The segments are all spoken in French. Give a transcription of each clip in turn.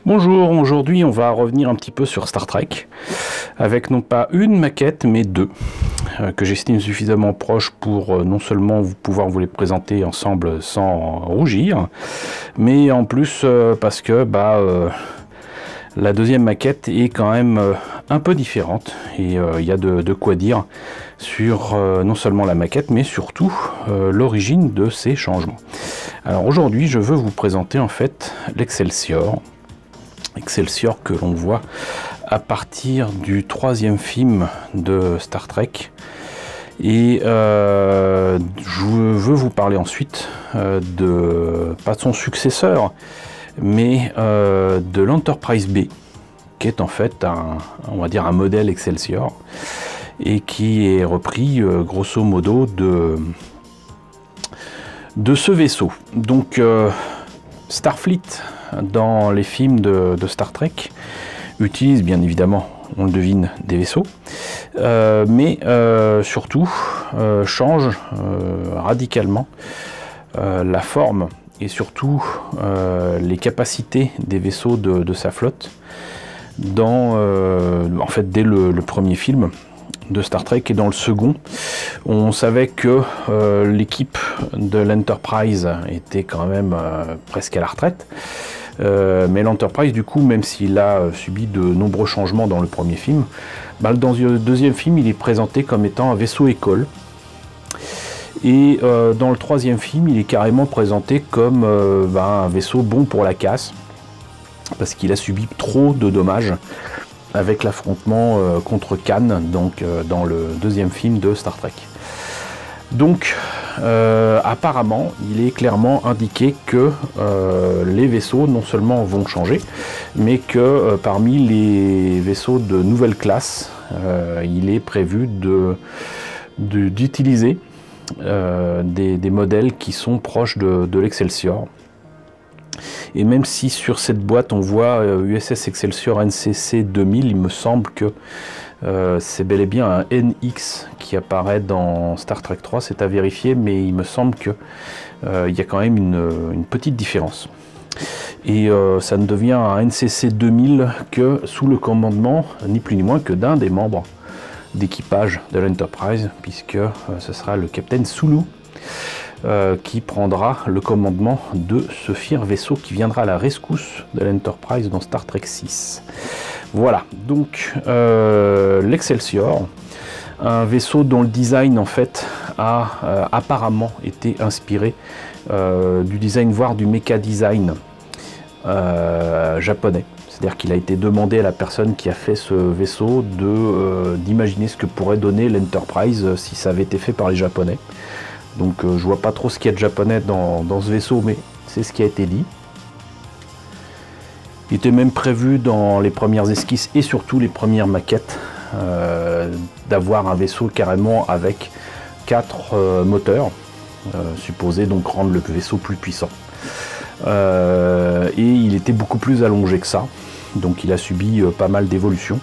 Bonjour, aujourd'hui on va revenir un petit peu sur Star Trek, avec non pas une maquette mais deux, que j'estime suffisamment proches pour non seulement pouvoir vous les présenter ensemble sans rougir, mais en plus parce que la deuxième maquette est quand même un peu différente, et il y a de quoi dire sur non seulement la maquette mais surtout l'origine de ces changements. Alors aujourd'hui je veux vous présenter en fait l'Excelsior. Excelsior que l'on voit à partir du troisième film de Star Trek, et je veux vous parler ensuite pas de son successeur mais de l'Enterprise B, qui est en fait on va dire un modèle Excelsior et qui est repris grosso modo de ce vaisseau. Donc Starfleet dans les films de Star Trek utilise bien évidemment, on le devine, des vaisseaux, mais surtout change radicalement la forme et surtout les capacités des vaisseaux de sa flotte en fait dès le premier film de Star Trek. Et dans le second, on savait que l'équipe de l'Enterprise était quand même presque à la retraite, mais l'Enterprise, du coup, même s'il a subi de nombreux changements dans le premier film, dans le deuxième film il est présenté comme étant un vaisseau école, et dans le troisième film il est carrément présenté comme un vaisseau bon pour la casse, parce qu'il a subi trop de dommages avec l'affrontement contre Khan, donc dans le deuxième film de Star Trek. Donc apparemment il est clairement indiqué que les vaisseaux non seulement vont changer, mais que parmi les vaisseaux de nouvelle classe, il est prévu d'utiliser des modèles qui sont proches de l'Excelsior. Et même si sur cette boîte on voit USS Excelsior NCC 2000, il me semble que c'est bel et bien un NX qui apparaît dans Star Trek 3, c'est à vérifier, mais il me semble que il y a quand même une petite différence. Et ça ne devient un NCC 2000 que sous le commandement, ni plus ni moins que d'un des membres d'équipage de l'Enterprise, puisque ce sera le capitaine Sulu qui prendra le commandement de ce fier vaisseau qui viendra à la rescousse de l'Enterprise dans Star Trek 6. Voilà, donc l'Excelsior, un vaisseau dont le design en fait a apparemment été inspiré du design, voire du méca design japonais. C'est-à-dire qu'il a été demandé à la personne qui a fait ce vaisseau d'imaginer ce que pourrait donner l'Enterprise si ça avait été fait par les Japonais. Donc je vois pas trop ce qu'il y a de japonais dans ce vaisseau, mais c'est ce qui a été dit. Il était même prévu dans les premières esquisses et surtout les premières maquettes d'avoir un vaisseau carrément avec 4 moteurs, supposés donc rendre le vaisseau plus puissant. Et il était beaucoup plus allongé que ça, donc il a subi pas mal d'évolutions.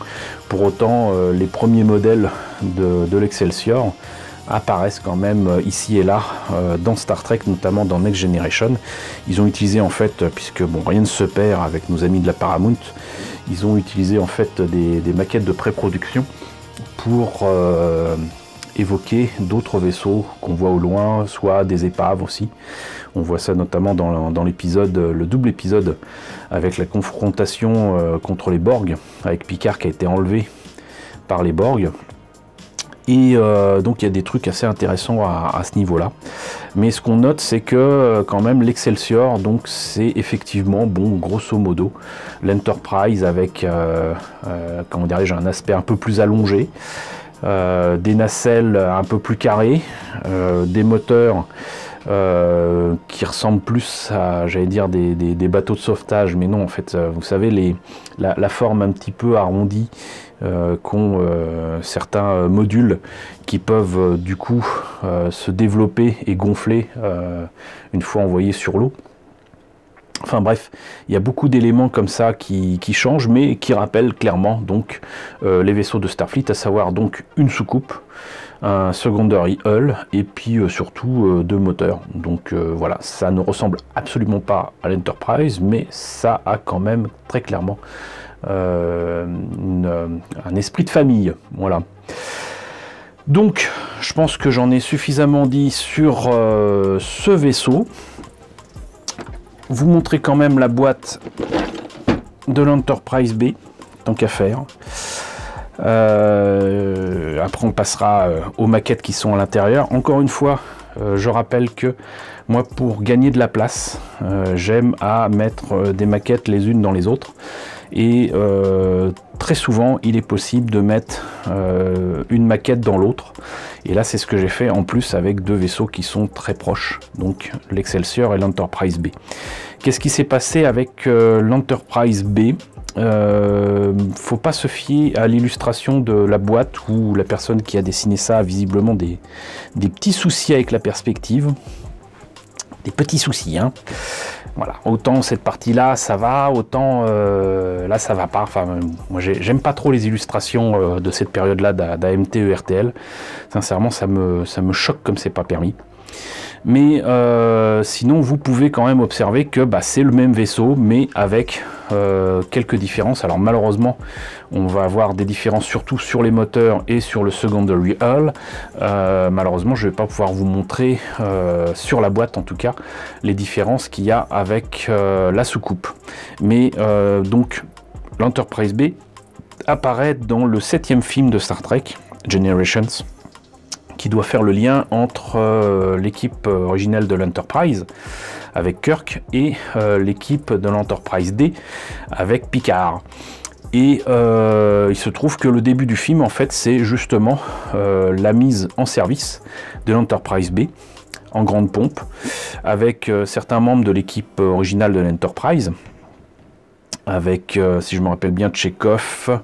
Pour autant, les premiers modèles de l'Excelsior apparaissent quand même ici et là dans Star Trek, notamment dans Next Generation. Ils ont utilisé en fait, puisque bon, rien ne se perd avec nos amis de la Paramount, ils ont utilisé en fait des maquettes de pré-production pour évoquer d'autres vaisseaux qu'on voit au loin, soit des épaves aussi. On voit ça notamment dans l'épisode, le double épisode avec la confrontation contre les Borg, avec Picard qui a été enlevé par les Borg. Et donc il y a des trucs assez intéressants à ce niveau-là. Mais ce qu'on note, c'est que quand même l'Excelsior, donc c'est effectivement, bon, grosso modo, l'Enterprise avec, comment dirais-je, un aspect un peu plus allongé, des nacelles un peu plus carrées, des moteurs qui ressemblent plus à, j'allais dire, des bateaux de sauvetage, mais non, en fait, vous savez, la forme un petit peu arrondie qu'ont certains modules qui peuvent du coup se développer et gonfler une fois envoyés sur l'eau. Enfin bref, il y a beaucoup d'éléments comme ça qui changent, mais qui rappellent clairement donc les vaisseaux de Starfleet, à savoir donc une soucoupe, un secondary hull, et puis surtout 2 moteurs. Donc voilà, ça ne ressemble absolument pas à l'Enterprise, mais ça a quand même très clairement un esprit de famille. Voilà. Donc, je pense que j'en ai suffisamment dit sur ce vaisseau. Vous montrer quand même la boîte de l'Enterprise B, tant qu'à faire. Après on passera aux maquettes qui sont à l'intérieur. Encore une fois, je rappelle que moi, pour gagner de la place, j'aime à mettre des maquettes les unes dans les autres. Et très souvent, il est possible de mettre une maquette dans l'autre. Et là, c'est ce que j'ai fait en plus avec 2 vaisseaux qui sont très proches, donc l'Excelsior et l'Enterprise B. Qu'est-ce qui s'est passé avec l'Enterprise B? Faut pas se fier à l'illustration de la boîte où la personne qui a dessiné ça a visiblement des petits soucis avec la perspective. Des petits soucis, hein. Voilà, autant cette partie-là, ça va, autant là, ça va pas. Enfin, moi, j'aime pas trop les illustrations de cette période-là d'AMT ERTL. Sincèrement, ça me choque comme c'est pas permis. Mais sinon, vous pouvez quand même observer que c'est le même vaisseau, mais avec quelques différences. Alors malheureusement, on va avoir des différences surtout sur les moteurs et sur le secondary hull. Malheureusement, je ne vais pas pouvoir vous montrer sur la boîte en tout cas les différences qu'il y a avec la soucoupe. Mais donc l'Enterprise B apparaît dans le 7e film de Star Trek, Generations, qui doit faire le lien entre l'équipe originelle de l'Enterprise avec Kirk et l'équipe de l'Enterprise D avec Picard. Et il se trouve que le début du film, en fait, c'est justement la mise en service de l'Enterprise B en grande pompe avec certains membres de l'équipe originale de l'Enterprise, avec, si je me rappelle bien, Chekhov,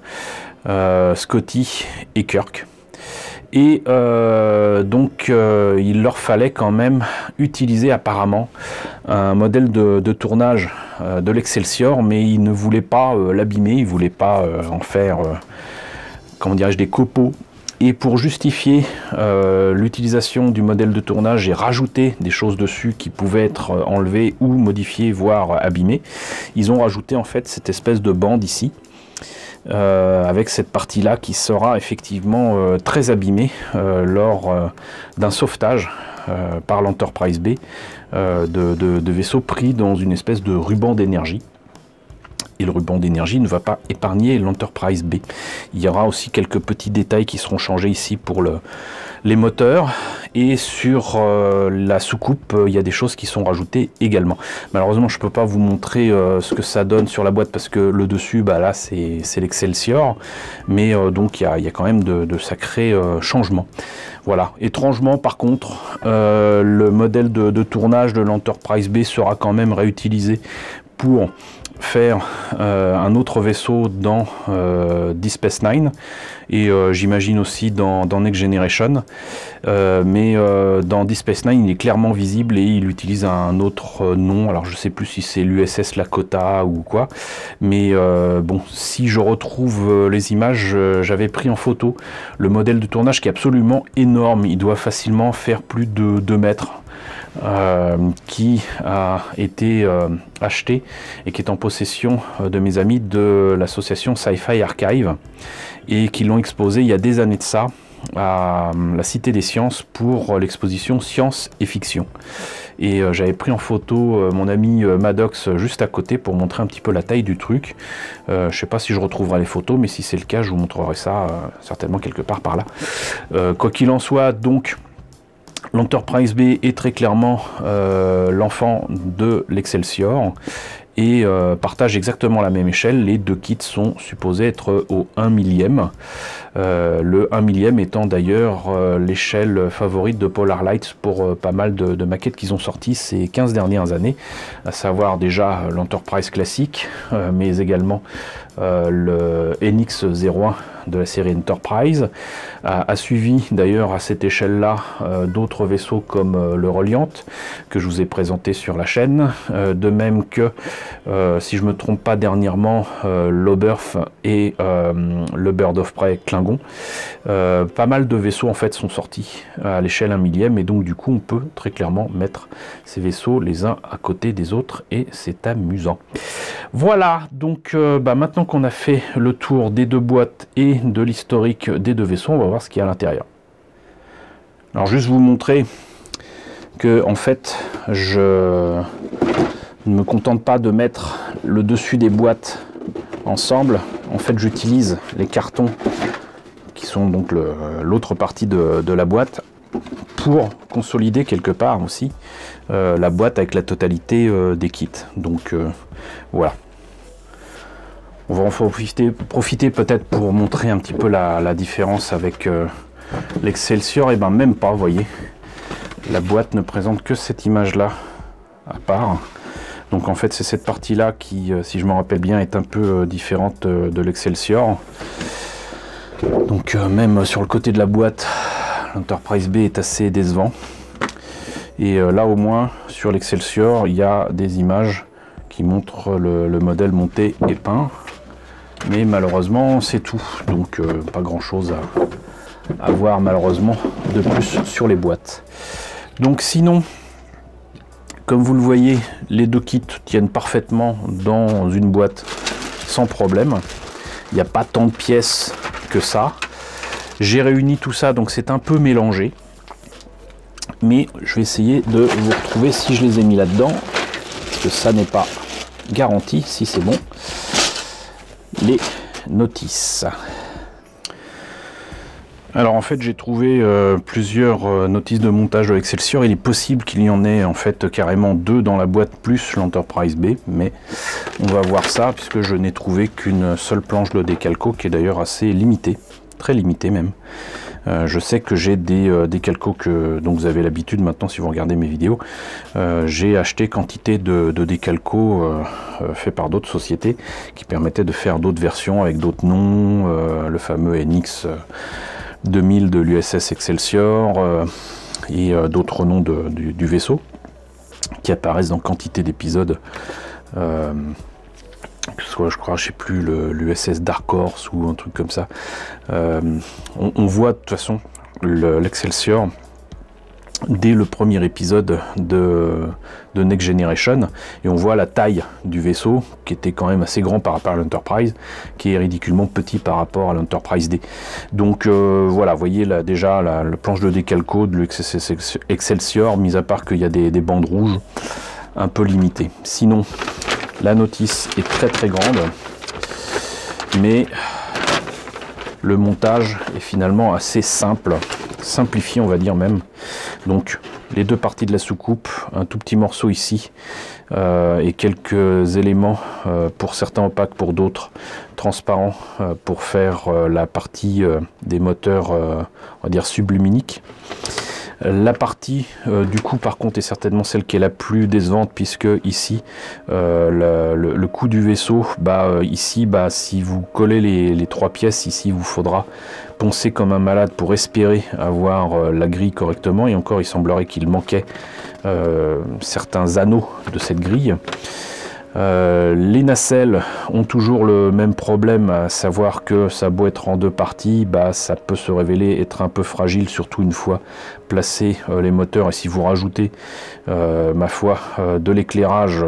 Scotty et Kirk. Et donc il leur fallait quand même utiliser apparemment un modèle de tournage de l'Excelsior, mais ils ne voulaient pas l'abîmer, ils ne voulaient pas en faire, comment dirais-je, des copeaux. Et pour justifier l'utilisation du modèle de tournage et rajouter des choses dessus qui pouvaient être enlevées ou modifiées, voire abîmées, ils ont rajouté en fait cette espèce de bande ici. Avec cette partie là qui sera effectivement très abîmée lors d'un sauvetage par l'Enterprise B de vaisseaux pris dans une espèce de ruban d'énergie. Et le ruban d'énergie ne va pas épargner l'Enterprise B. Il y aura aussi quelques petits détails qui seront changés ici pour les moteurs, et sur la soucoupe il y a des choses qui sont rajoutées également. Malheureusement je ne peux pas vous montrer ce que ça donne sur la boîte parce que le dessus là c'est l'Excelsior, mais donc il y a quand même de sacrés changements. Voilà, étrangement par contre le modèle de tournage de l'Enterprise B sera quand même réutilisé pour faire un autre vaisseau dans Deep Space Nine, et j'imagine aussi dans Next Generation, mais dans Deep Space Nine il est clairement visible et il utilise un autre nom. Alors je sais plus si c'est l'USS Lakota ou quoi, mais bon, si je retrouve les images, j'avais pris en photo le modèle de tournage qui est absolument énorme, il doit facilement faire plus de 2 mètres. Qui a été acheté et qui est en possession de mes amis de l'association Sci-Fi Archive, et qui l'ont exposé il y a des années de ça à la Cité des Sciences pour l'exposition Science et Fiction. Et j'avais pris en photo mon ami Maddox juste à côté pour montrer un petit peu la taille du truc. Je sais pas si je retrouverai les photos, mais si c'est le cas je vous montrerai ça certainement quelque part par là. Quoi qu'il en soit, donc l'Enterprise B est très clairement l'enfant de l'Excelsior et partage exactement la même échelle. Les 2 kits sont supposés être au 1 millième. Le 1 millième étant d'ailleurs l'échelle favorite de Polar Lights pour pas mal de maquettes qu'ils ont sorties ces 15 dernières années, à savoir déjà l'Enterprise classique, mais également le NX-01 de la série Enterprise, a suivi d'ailleurs à cette échelle-là d'autres vaisseaux comme le Reliant, que je vous ai présenté sur la chaîne, de même que, si je ne me trompe pas dernièrement, l'Oberth et le Bird of Prey Klingon. Pas mal de vaisseaux en fait sont sortis à l'échelle 1 millième, et donc du coup on peut très clairement mettre ces vaisseaux les uns à côté des autres, et c'est amusant. Voilà, donc maintenant qu'on a fait le tour des deux boîtes et de l'historique des deux vaisseaux, on va voir ce qu'il y a à l'intérieur. Alors juste vous montrer que en fait je ne me contente pas de mettre le dessus des boîtes ensemble. En fait j'utilise les cartons qui sont donc l'autre partie de la boîte pour consolider quelque part aussi la boîte avec la totalité des kits. Donc voilà. On va en profiter peut-être pour montrer un petit peu la différence avec l'Excelsior. Et ben même pas, vous voyez. La boîte ne présente que cette image-là à part. Donc en fait c'est cette partie-là qui, si je me rappelle bien, est un peu différente de l'Excelsior. Donc même sur le côté de la boîte, l'Enterprise B est assez décevant. Et là au moins sur l'Excelsior, il y a des images qui montrent le modèle monté et peint. Mais malheureusement c'est tout. Donc pas grand chose à voir malheureusement de plus sur les boîtes. Donc sinon, comme vous le voyez, les deux kits tiennent parfaitement dans une boîte sans problème. Il n'y a pas tant de pièces que ça. J'ai réuni tout ça, donc c'est un peu mélangé. Mais je vais essayer de vous retrouver si je les ai mis là-dedans, parce que ça n'est pas garanti si c'est bon. Les notices. Alors en fait j'ai trouvé plusieurs notices de montage de l'Excelsior. Il est possible qu'il y en ait en fait carrément deux dans la boîte plus l'Enterprise B, mais on va voir ça puisque je n'ai trouvé qu'une seule planche de décalco qui est d'ailleurs assez limitée, très limitée même. Je sais que j'ai des décalcos dont vous avez l'habitude maintenant si vous regardez mes vidéos. J'ai acheté quantité de décalcos faits par d'autres sociétés qui permettaient de faire d'autres versions avec d'autres noms, le fameux NX 2000 de l'USS Excelsior et d'autres noms du vaisseau qui apparaissent dans quantité d'épisodes, que ce soit, je crois, je sais plus, l'USS Dark Horse ou un truc comme ça. On voit de toute façon l'Excelsior dès le premier épisode de Next Generation, et on voit la taille du vaisseau qui était quand même assez grand par rapport à l'Enterprise, qui est ridiculement petit par rapport à l'Enterprise D. Donc voilà, vous voyez là déjà la planche de décalco de l'USS Excelsior, mis à part qu'il y a des bandes rouges un peu limitées. Sinon la notice est très très grande, mais le montage est finalement assez simple, simplifié on va dire même. Donc les deux parties de la soucoupe, un tout petit morceau ici et quelques éléments pour certains opaques, pour d'autres transparents, pour faire la partie des moteurs on va dire subluminiques. La partie du coup par contre est certainement celle qui est la plus décevante, puisque ici le cou du vaisseau, ici si vous collez les trois pièces, ici vous faudra poncer comme un malade pour espérer avoir la grille correctement, et encore il semblerait qu'il manquait certains anneaux de cette grille. Les nacelles ont toujours le même problème, à savoir que ça a beau être en deux parties, ça peut se révéler être un peu fragile, surtout une fois placés les moteurs, et si vous rajoutez ma foi de l'éclairage,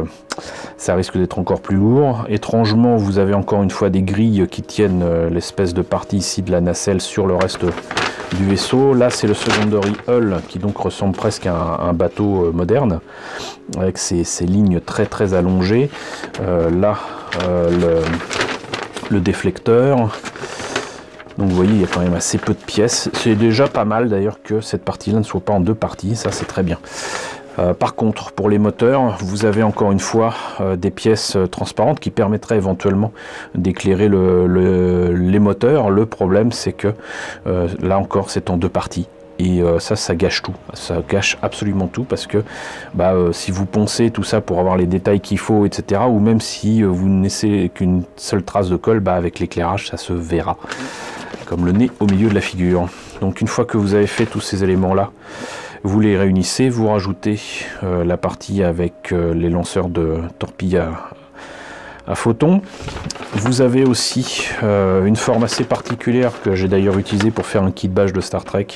ça risque d'être encore plus lourd. Étrangement, vous avez encore une fois des grilles qui tiennent l'espèce de partie ici de la nacelle sur le reste du vaisseau. Là c'est le secondary hull qui donc ressemble presque à un bateau moderne, avec ces lignes très très allongées. Là le déflecteur. Donc vous voyez, il y a quand même assez peu de pièces. C'est déjà pas mal d'ailleurs que cette partie là ne soit pas en deux parties, ça c'est très bien. Par contre, pour les moteurs, vous avez encore une fois des pièces transparentes qui permettraient éventuellement d'éclairer les moteurs. Le problème, c'est que là encore, c'est en deux parties. et ça gâche tout, ça gâche absolument tout, parce que si vous poncez tout ça pour avoir les détails qu'il faut, etc., ou même si vous ne laissez qu'une seule trace de colle, avec l'éclairage ça se verra comme le nez au milieu de la figure. Donc une fois que vous avez fait tous ces éléments là, vous les réunissez, vous rajoutez la partie avec les lanceurs de torpilles à photons. Vous avez aussi une forme assez particulière que j'ai d'ailleurs utilisée pour faire un kit badge de Star Trek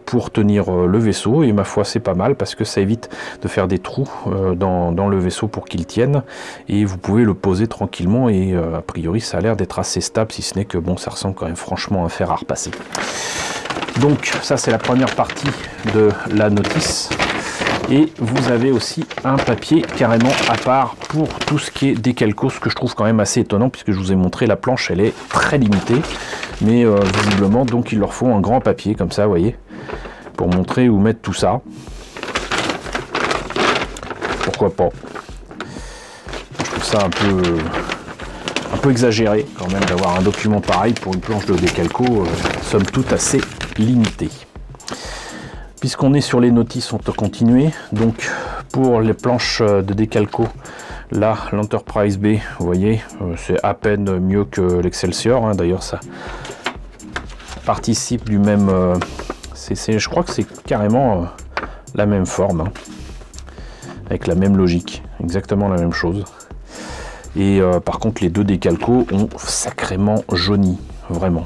pour tenir le vaisseau, et ma foi c'est pas mal parce que ça évite de faire des trous dans le vaisseau pour qu'il tienne, et vous pouvez le poser tranquillement, et a priori ça a l'air d'être assez stable, si ce n'est que bon, ça ressemble quand même franchement à un fer à repasser. Donc ça c'est la première partie de la notice. Et vous avez aussi un papier carrément à part pour tout ce qui est décalco, ce que je trouve quand même assez étonnant, puisque je vous ai montré la planche, elle est très limitée, mais visiblement donc il leur faut un grand papier comme ça, vous voyez, pour montrer où mettre tout ça. Pourquoi pas? Je trouve ça un peu exagéré quand même d'avoir un document pareil pour une planche de décalco, somme toute assez limitée. Puisqu'on est sur les notices, on peut continuer. Donc pour les planches de décalco, là l'Enterprise B, vous voyez, c'est à peine mieux que l'Excelsior, hein. D'ailleurs ça participe du même, je crois que c'est carrément la même forme, hein, avec la même logique, exactement la même chose. Et par contre les deux décalcos ont sacrément jauni, vraiment.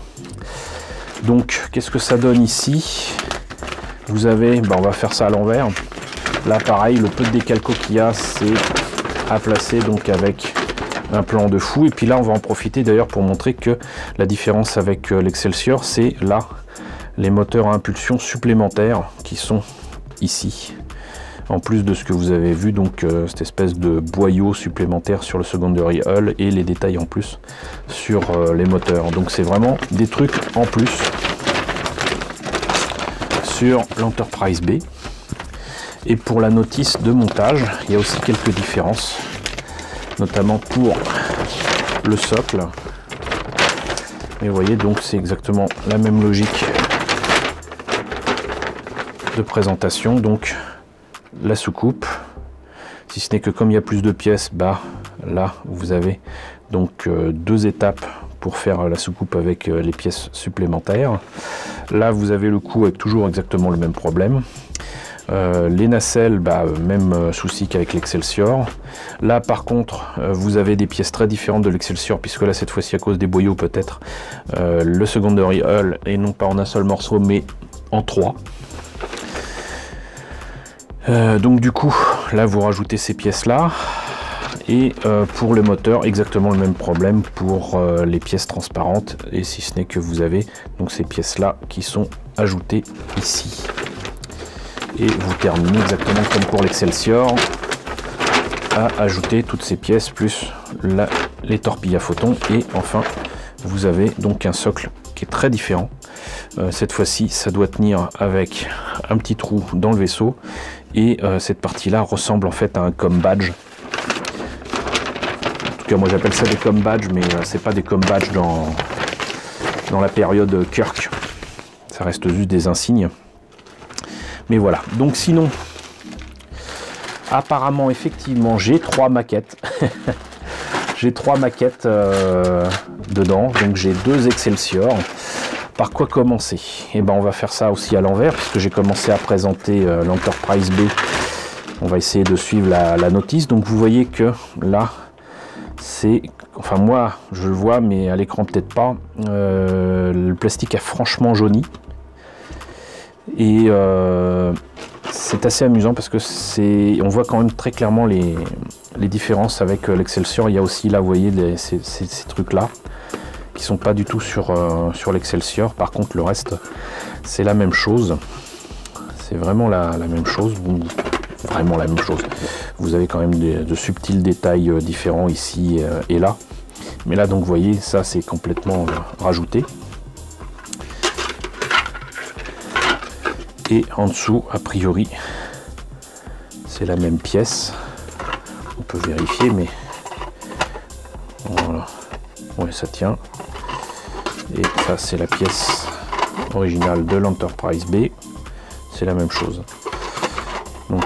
Donc qu'est-ce que ça donne ici? Vous avez, on va faire ça à l'envers. Là pareil, le peu de décalco qu'il y a, c'est à placer donc avec un plan de fou. Et puis là on va en profiter d'ailleurs pour montrer que la différence avec l'Excelsior, c'est là les moteurs à impulsion supplémentaires qui sont ici, en plus de ce que vous avez vu, donc cette espèce de boyau supplémentaire sur le secondary hull et les détails en plus sur les moteurs. Donc c'est vraiment des trucs en plus sur l'Enterprise B. Et pour la notice de montage, il y a aussi quelques différences, notamment pour le socle. Et vous voyez, donc c'est exactement la même logique de présentation. Donc la soucoupe, si ce n'est que comme il y a plus de pièces, là vous avez donc deux étapes pour faire la soucoupe avec les pièces supplémentaires. Là vous avez le coup avec toujours exactement le même problème. Les nacelles, même souci qu'avec l'Excelsior. Là par contre vous avez des pièces très différentes de l'Excelsior, puisque là cette fois-ci à cause des boyaux peut-être le secondary hull et non pas en un seul morceau mais en trois. Donc du coup là vous rajoutez ces pièces là, et pour le moteur exactement le même problème pour les pièces transparentes, et si ce n'est que vous avez donc ces pièces là qui sont ajoutées ici, et vous terminez exactement comme pour l'Excelsior à ajouter toutes ces pièces plus les torpilles à photons, et enfin vous avez donc un socle qui est très différent. Cette fois-ci ça doit tenir avec un petit trou dans le vaisseau, et cette partie là ressemble en fait à un com badge. En tout cas moi j'appelle ça des com badge, mais c'est pas des com badge dans la période Kirk, ça reste juste des insignes. Mais voilà, donc sinon apparemment effectivement j'ai 3 maquettes. J'ai 3 maquettes dedans, donc j'ai 2 Excelsior. Par quoi commencer? Et on va faire ça aussi à l'envers, puisque j'ai commencé à présenter l'Enterprise B. On va essayer de suivre la notice. Donc vous voyez que là, c'est... Enfin moi, je le vois, mais à l'écran peut-être pas. Le plastique a franchement jauni. Et c'est assez amusant parce que on voit quand même très clairement les différences avec l'Excelsior. Il y a aussi là, vous voyez, ces trucs-là qui sont pas du tout sur l'Excelsior. Par contre le reste c'est la même chose, c'est vraiment la même chose, vraiment la même chose. Vous avez quand même de subtils détails différents ici et là, mais là donc vous voyez ça c'est complètement rajouté. Et en dessous a priori c'est la même pièce, on peut vérifier, mais voilà, ouais ça tient. Et ça c'est la pièce originale de l'Enterprise B, c'est la même chose. Donc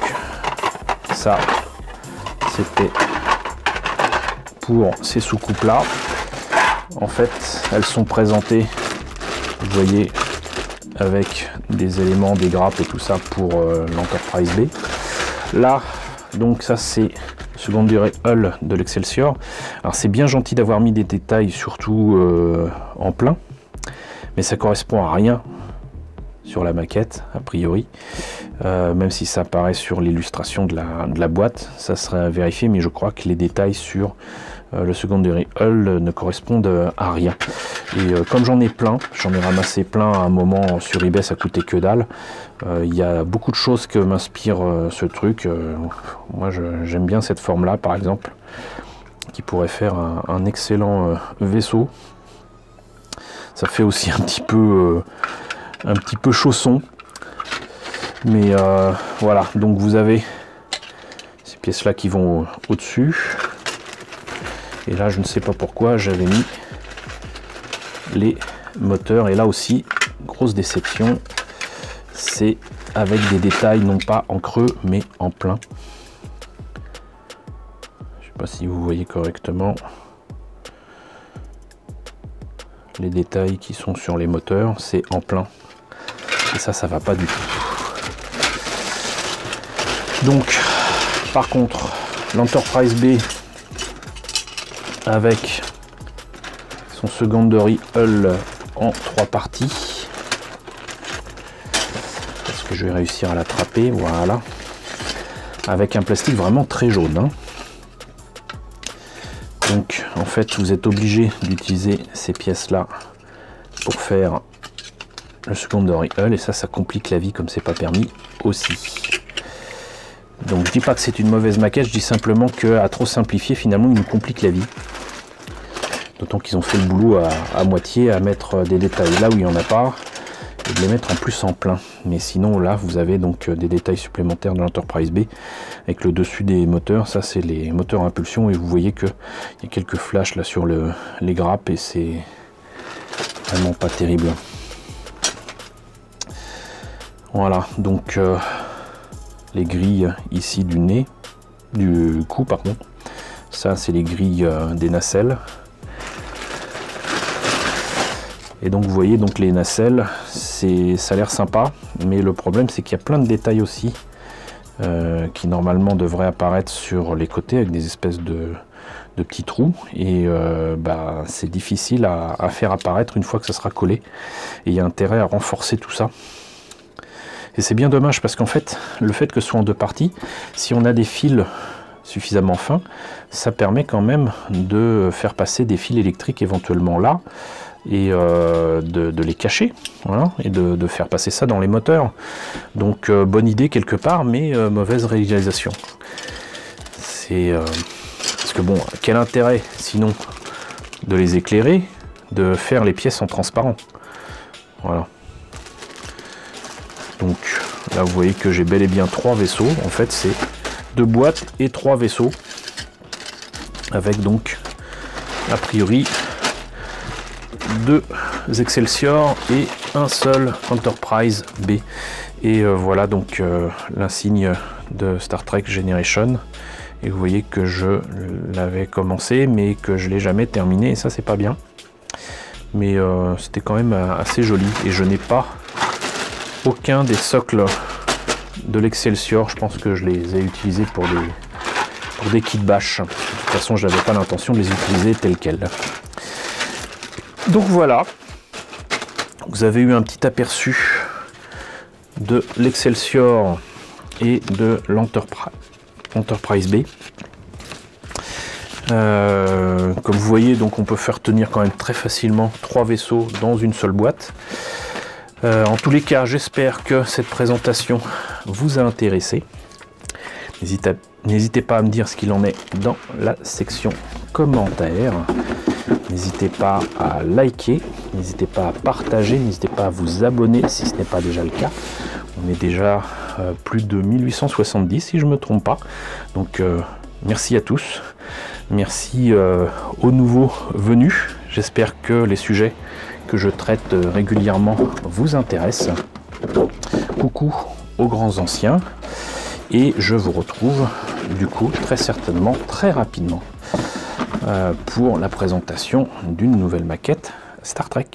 ça, c'était pour ces soucoupes là. En fait, elles sont présentées, vous voyez, avec des éléments, des grappes et tout ça pour l'Enterprise B. Là, donc ça c'est secondary hull de l'Excelsior. Alors c'est bien gentil d'avoir mis des détails, surtout en plein, mais ça correspond à rien sur la maquette, a priori. Même si ça apparaît sur l'illustration de la boîte, ça serait à vérifier, mais je crois que les détails sur le secondary hull ne correspondent à rien. Et comme j'en ai plein, j'en ai ramassé plein à un moment sur eBay, ça coûtait que dalle. Il y a beaucoup de choses que m'inspire ce truc. Moi j'aime bien cette forme là par exemple, qui pourrait faire un excellent vaisseau. Ça fait aussi un petit peu chausson. Mais voilà, donc vous avez ces pièces là qui vont au-dessus. Et là je ne sais pas pourquoi j'avais mis les moteurs, et là aussi grosse déception, c'est avec des détails non pas en creux mais en plein. Je sais pas si vous voyez correctement les détails qui sont sur les moteurs, c'est en plein, et ça va pas du tout. Donc par contre l'Enterprise B avec son secondary hull en 3 parties. Est-ce que je vais réussir à l'attraper? Voilà. Avec un plastique vraiment très jaune, hein. Donc en fait vous êtes obligé d'utiliser ces pièces là pour faire le secondary hull, et ça complique la vie comme c'est pas permis aussi. Donc je dis pas que c'est une mauvaise maquette, je dis simplement qu'à trop simplifier finalement il nous complique la vie. D'autant qu'ils ont fait le boulot à moitié, à mettre des détails là où il n'y en a pas, et de les mettre en plus en plein. Mais sinon là vous avez donc des détails supplémentaires de l'Enterprise B avec le dessus des moteurs. Ça c'est les moteurs à impulsion, et vous voyez qu'il y a quelques flashs là sur les grappes, et c'est vraiment pas terrible. Voilà, donc les grilles ici du cou pardon, ça c'est les grilles des nacelles. Et donc vous voyez donc les nacelles, ça a l'air sympa, mais le problème c'est qu'il y a plein de détails aussi qui normalement devraient apparaître sur les côtés avec des espèces de petits trous, et c'est difficile à faire apparaître une fois que ça sera collé, et il y a intérêt à renforcer tout ça. Et c'est bien dommage parce qu'en fait, le fait que ce soit en 2 parties, si on a des fils suffisamment fins, ça permet quand même de faire passer des fils électriques éventuellement là, et de les cacher, voilà, et de faire passer ça dans les moteurs. Donc bonne idée quelque part, mais mauvaise réalisation. C'est parce que bon, quel intérêt sinon de les éclairer, de faire les pièces en transparent. Voilà. Donc là vous voyez que j'ai bel et bien 3 vaisseaux. En fait c'est 2 boîtes et 3 vaisseaux, avec donc a priori 2 Excelsior et un seul Enterprise B. Et voilà donc l'insigne de Star Trek Generation. Et vous voyez que je l'avais commencé mais que je l'ai jamais terminé, et ça c'est pas bien. Mais c'était quand même assez joli, et je n'ai pas aucun des socles de l'Excelsior. Je pense que je les ai utilisés pour des kits bash. De toute façon je n'avais pas l'intention de les utiliser tels quels. Donc voilà, vous avez eu un petit aperçu de l'Excelsior et de l'Enterprise B. Comme vous voyez, donc on peut faire tenir quand même très facilement 3 vaisseaux dans une seule boîte. En tous les cas, j'espère que cette présentation vous a intéressé. N'hésitez pas à me dire ce qu'il en est dans la section commentaires. N'hésitez pas à liker, n'hésitez pas à partager, n'hésitez pas à vous abonner si ce n'est pas déjà le cas. On est déjà plus de 1870 si je ne me trompe pas. Donc merci à tous. Merci aux nouveaux venus. J'espère que les sujets que je traite régulièrement vous intéressent. Coucou aux grands anciens, et je vous retrouve du coup très certainement, très rapidement, pour la présentation d'une nouvelle maquette Star Trek.